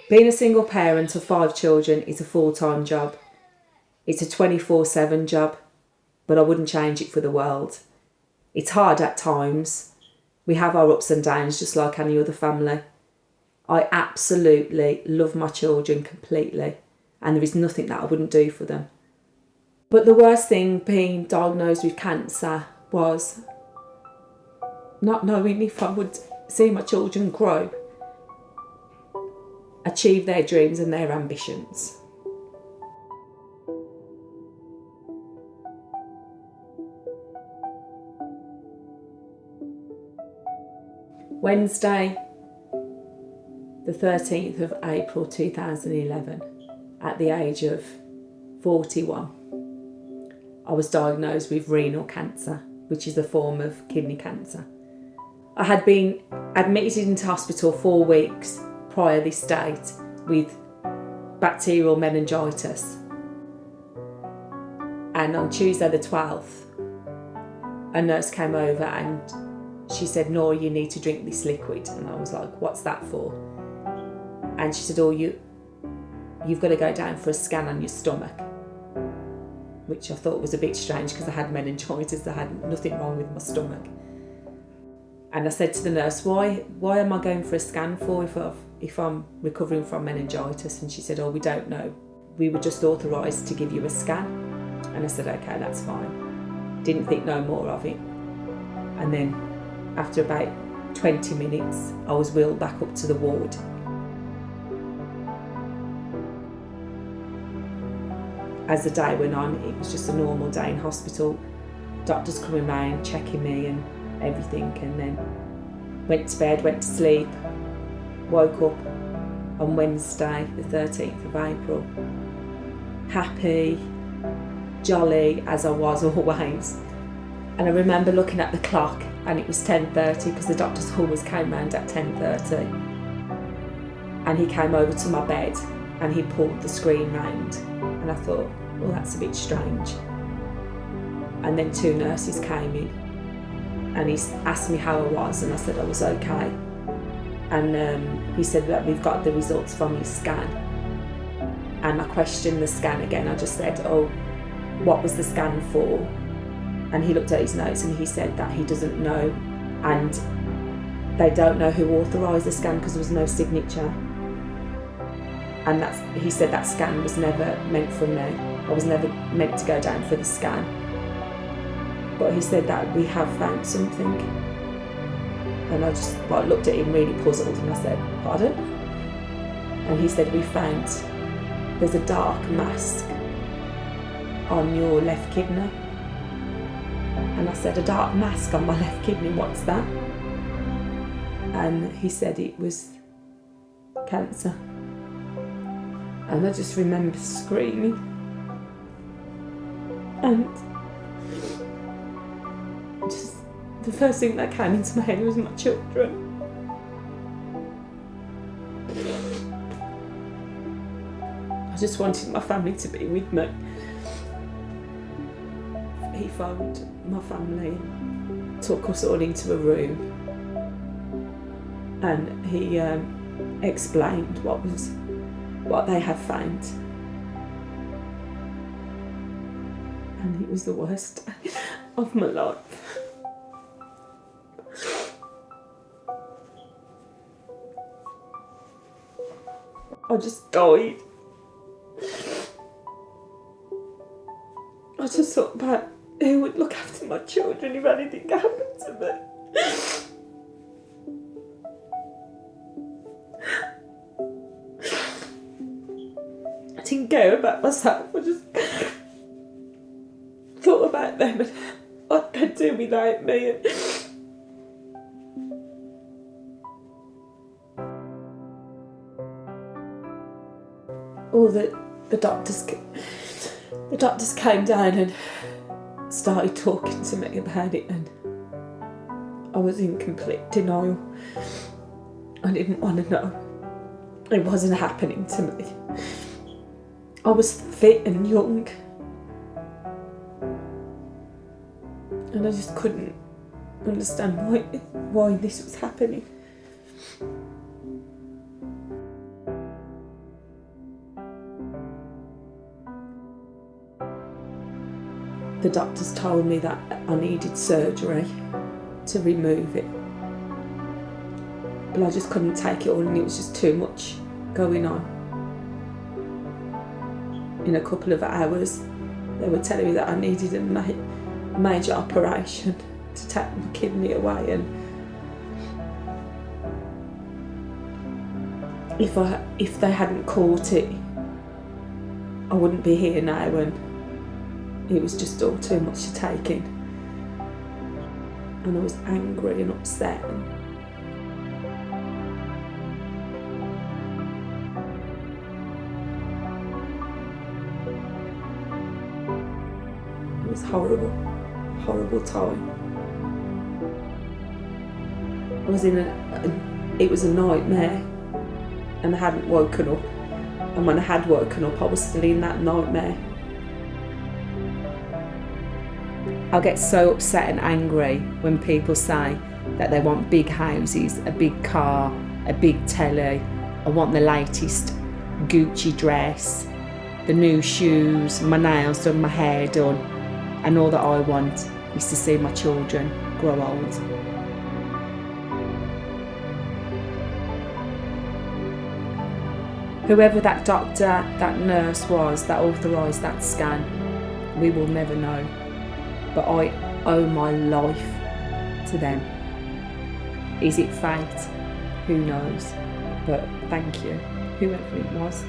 Being a single parent of 5 children is a full-time job. It's a 24/7 job, but I wouldn't change it for the world. It's hard at times. We have our ups and downs just like any other family. I absolutely love my children completely, and there is nothing that I wouldn't do for them. But the worst thing being diagnosed with cancer was not knowing if I would see my children grow, achieve their dreams and their ambitions. Wednesday, the 13th of April 2011, at the age of 41, I was diagnosed with renal cancer, which is a form of kidney cancer. I had been admitted into hospital 4 weeks prior this date with bacterial meningitis. And on Tuesday the 12th, a nurse came over and she said, "Nora, you need to drink this liquid." And I was like, "What's that for?" And she said, you've got to go down for a scan on your stomach, which I thought was a bit strange because I had meningitis. I had nothing wrong with my stomach. And I said to the nurse, why am I going for a scan for if I'm recovering from meningitis? And she said, "Oh, we don't know. We were just authorised to give you a scan." And I said, "Okay, that's fine." Didn't think no more of it. And then after about 20 minutes, I was wheeled back up to the ward. As the day went on, it was just a normal day in hospital. Doctors coming round, checking me and everything, and then went to bed, went to sleep, woke up on Wednesday, the 13th of April. Happy, jolly, as I was always. And I remember looking at the clock and it was 10:30 because the doctors always came round at 10:30. And he came over to my bed and he pulled the screen round. And I thought, well, that's a bit strange. And then 2 nurses came in and he asked me how I was, and I said I was okay. And he said that we've got the results from your scan. And I questioned the scan again. I just said, "Oh, what was the scan for?" And he looked at his notes and he said that he doesn't know, and they don't know who authorised the scan because there was no signature. And he said that scan was never meant for me. I was never meant to go down for the scan. But he said that we have found something. And I just looked at him really puzzled and I said, "Pardon?" And he said, "There's a dark mask on your left kidney." And I said, "A dark mask on my left kidney, what's that?" And he said it was cancer. And I just remember screaming. And just the first thing that came into my head was my children. I just wanted my family to be with me. He phoned my family, took us all into a room, and he explained what they had found. And it was the worst day of my life. I just died. I just thought about who would look after my children if anything happened to me. I didn't care about myself. I just thought about them and what they'd do without me. And all the doctors came down and started talking to me about it, and I was in complete denial. I didn't want to know. It wasn't happening to me. I was fit and young, and I just couldn't understand why this was happening. The doctors told me that I needed surgery to remove it. But I just couldn't take it all, and it was just too much going on. In a couple of hours, they were telling me that I needed a major operation to take my kidney away, and if they hadn't caught it, I wouldn't be here now, and it was just all too much to take in. And I was angry and upset. It was horrible, horrible time. I was it was a nightmare, and I hadn't woken up. And when I had woken up, I was still in that nightmare. I get so upset and angry when people say that they want big houses, a big car, a big telly. I want the latest Gucci dress, the new shoes, my nails done, my hair done, and all that I want is to see my children grow old. Whoever that doctor, that nurse was that authorised that scan, we will never know. But I owe my life to them. Is it fate? Who knows? But thank you, whoever it was.